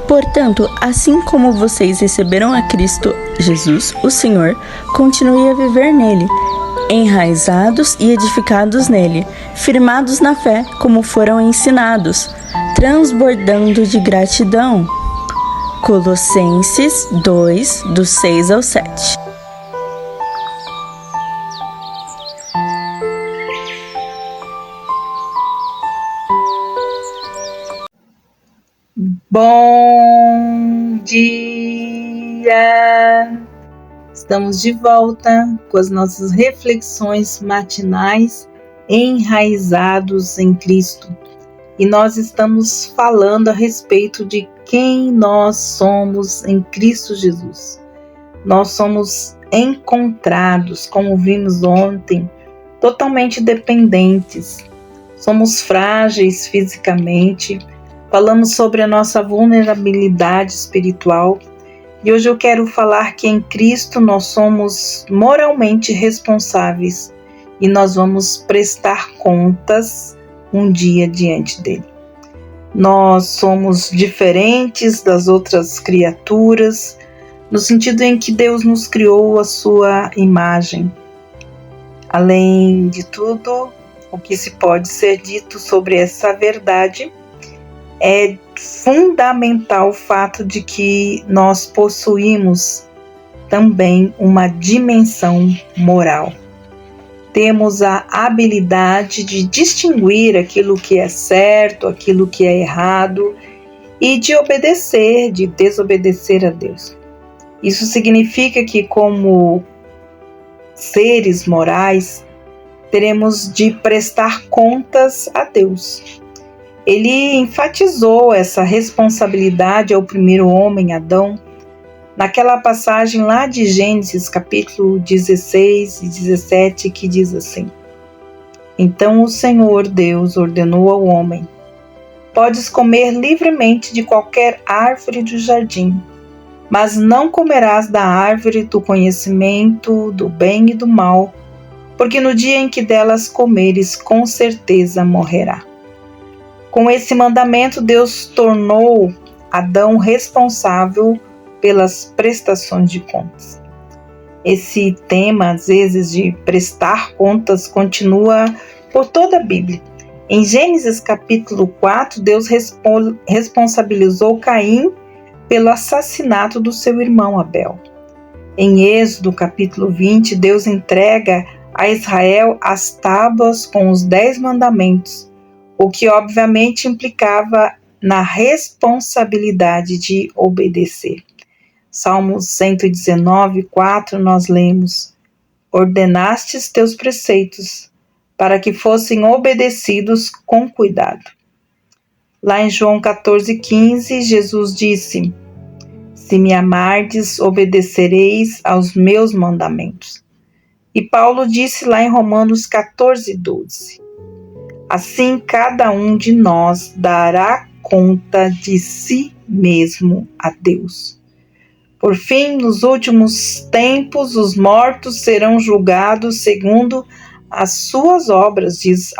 Portanto, assim como vocês receberam a Cristo Jesus, o Senhor, continue a viver nele, enraizados e edificados nele, firmados na fé, como foram ensinados, transbordando de gratidão. Colossenses 2, do 6 ao 7. Bom dia! Estamos de volta com as nossas reflexões matinais enraizados em Cristo. E nós estamos falando a respeito de quem nós somos em Cristo Jesus. Nós somos encontrados, como vimos ontem, totalmente dependentes. Somos frágeis fisicamente. Falamos sobre a nossa vulnerabilidade espiritual e hoje eu quero falar que em Cristo nós somos moralmente responsáveis e nós vamos prestar contas um dia diante dele. Nós somos diferentes das outras criaturas, no sentido em que Deus nos criou a sua imagem. Além de tudo, o que se pode ser dito sobre essa verdade é fundamental o fato de que nós possuímos também uma dimensão moral. Temos a habilidade de distinguir aquilo que é certo, aquilo que é errado e de obedecer, de desobedecer a Deus. Isso significa que, como seres morais, teremos de prestar contas a Deus. Ele enfatizou essa responsabilidade ao primeiro homem, Adão, naquela passagem lá de Gênesis, capítulo 16 e 17, que diz assim: Então o Senhor Deus ordenou ao homem: Podes comer livremente de qualquer árvore do jardim, mas não comerás da árvore do conhecimento do bem e do mal, porque no dia em que delas comeres, com certeza morrerá. Com esse mandamento, Deus tornou Adão responsável pelas prestações de contas. Esse tema, às vezes, de prestar contas, continua por toda a Bíblia. Em Gênesis capítulo 4, Deus responsabilizou Caim pelo assassinato do seu irmão Abel. Em Êxodo capítulo 20, Deus entrega a Israel as tábuas com os 10 mandamentos, o que obviamente implicava na responsabilidade de obedecer. Salmos 119, 4, nós lemos: Ordenastes teus preceitos, para que fossem obedecidos com cuidado. Lá em João 14, 15, Jesus disse: Se me amardes, obedecereis aos meus mandamentos. E Paulo disse lá em Romanos 14, 12: Assim, cada um de nós dará conta de si mesmo a Deus. Por fim, nos últimos tempos, os mortos serão julgados segundo as suas obras, diz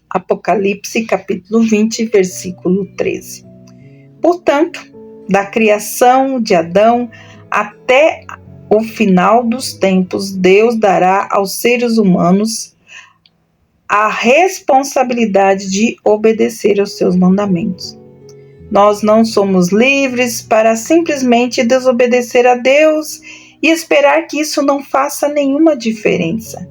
Apocalipse, capítulo 20, versículo 13. Portanto, da criação de Adão até o final dos tempos, Deus dará aos seres humanos a responsabilidade de obedecer aos seus mandamentos. Nós não somos livres para simplesmente desobedecer a Deus e esperar que isso não faça nenhuma diferença.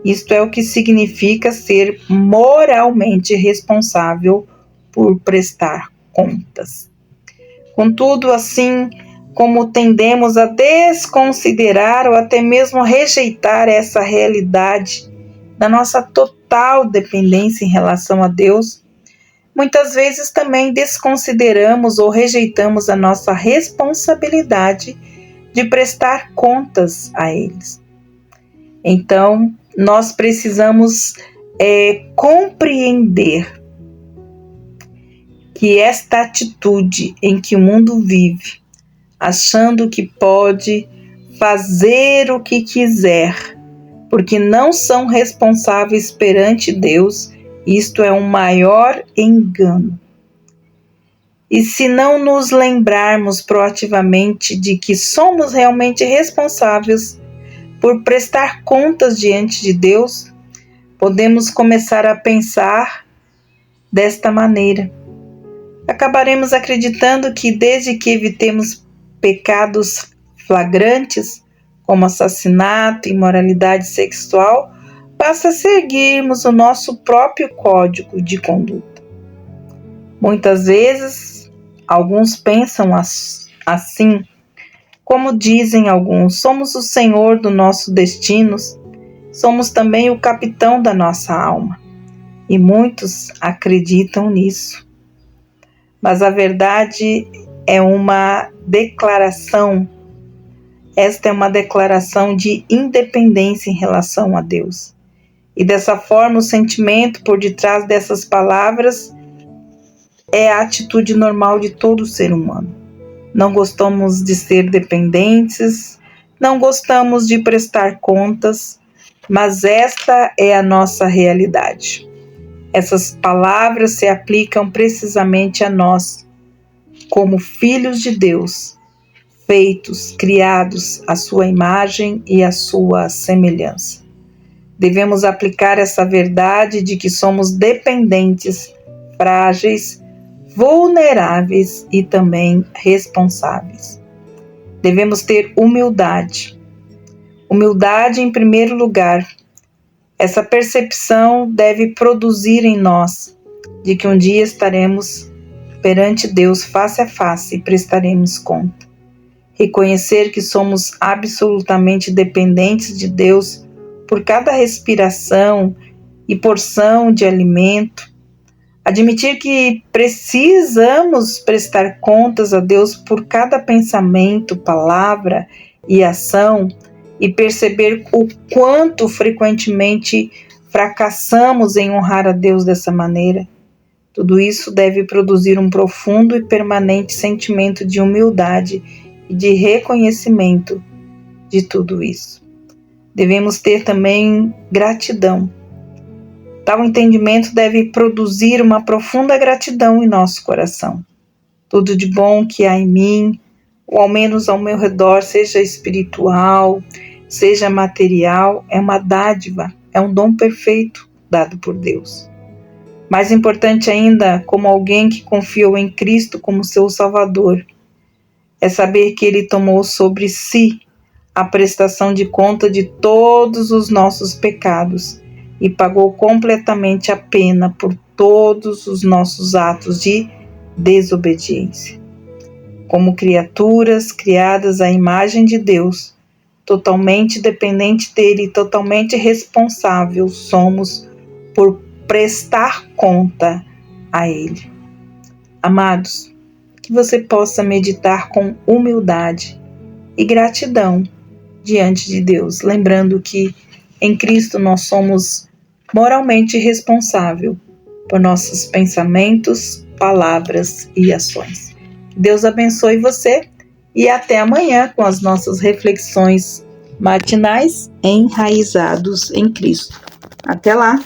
Isto é o que significa ser moralmente responsável por prestar contas. Contudo, assim como tendemos a desconsiderar ou até mesmo rejeitar essa realidade da nossa total dependência em relação a Deus, muitas vezes também desconsideramos ou rejeitamos a nossa responsabilidade de prestar contas a eles. Então, nós precisamos compreender que esta atitude em que o mundo vive, achando que pode fazer o que quiser, porque não são responsáveis perante Deus, isto é um maior engano. E se não nos lembrarmos proativamente de que somos realmente responsáveis por prestar contas diante de Deus, podemos começar a pensar desta maneira. Acabaremos acreditando que desde que evitemos pecados flagrantes, como assassinato e imoralidade sexual, basta seguirmos o nosso próprio código de conduta. Muitas vezes, alguns pensam assim, como dizem alguns, somos o Senhor do nosso destino, somos também o capitão da nossa alma. E muitos acreditam nisso. Mas a verdade é uma declaração. Esta é uma declaração de independência em relação a Deus. E dessa forma, o sentimento por detrás dessas palavras é a atitude normal de todo ser humano. Não gostamos de ser dependentes, não gostamos de prestar contas, mas esta é a nossa realidade. Essas palavras se aplicam precisamente a nós, como filhos de Deus, feitos, criados à sua imagem e à sua semelhança. Devemos aplicar essa verdade de que somos dependentes, frágeis, vulneráveis e também responsáveis. Devemos ter humildade. Humildade em primeiro lugar. Essa percepção deve produzir em nós de que um dia estaremos perante Deus face a face e prestaremos conta. Reconhecer que somos absolutamente dependentes de Deus por cada respiração e porção de alimento. Admitir que precisamos prestar contas a Deus por cada pensamento, palavra e ação, e perceber o quanto frequentemente fracassamos em honrar a Deus dessa maneira. Tudo isso deve produzir um profundo e permanente sentimento de humildade e de reconhecimento de tudo isso. Devemos ter também gratidão. Tal entendimento deve produzir uma profunda gratidão em nosso coração. Tudo de bom que há em mim, ou ao menos ao meu redor, seja espiritual, seja material, é uma dádiva, é um dom perfeito dado por Deus. Mais importante ainda, como alguém que confiou em Cristo como seu Salvador, é saber que Ele tomou sobre si a prestação de conta de todos os nossos pecados e pagou completamente a pena por todos os nossos atos de desobediência. Como criaturas criadas à imagem de Deus, totalmente dependente dele e totalmente responsável somos por prestar conta a ele. Amados, que você possa meditar com humildade e gratidão diante de Deus, lembrando que em Cristo nós somos moralmente responsáveis por nossos pensamentos, palavras e ações. Que Deus abençoe você e até amanhã com as nossas reflexões matinais enraizados em Cristo. Até lá!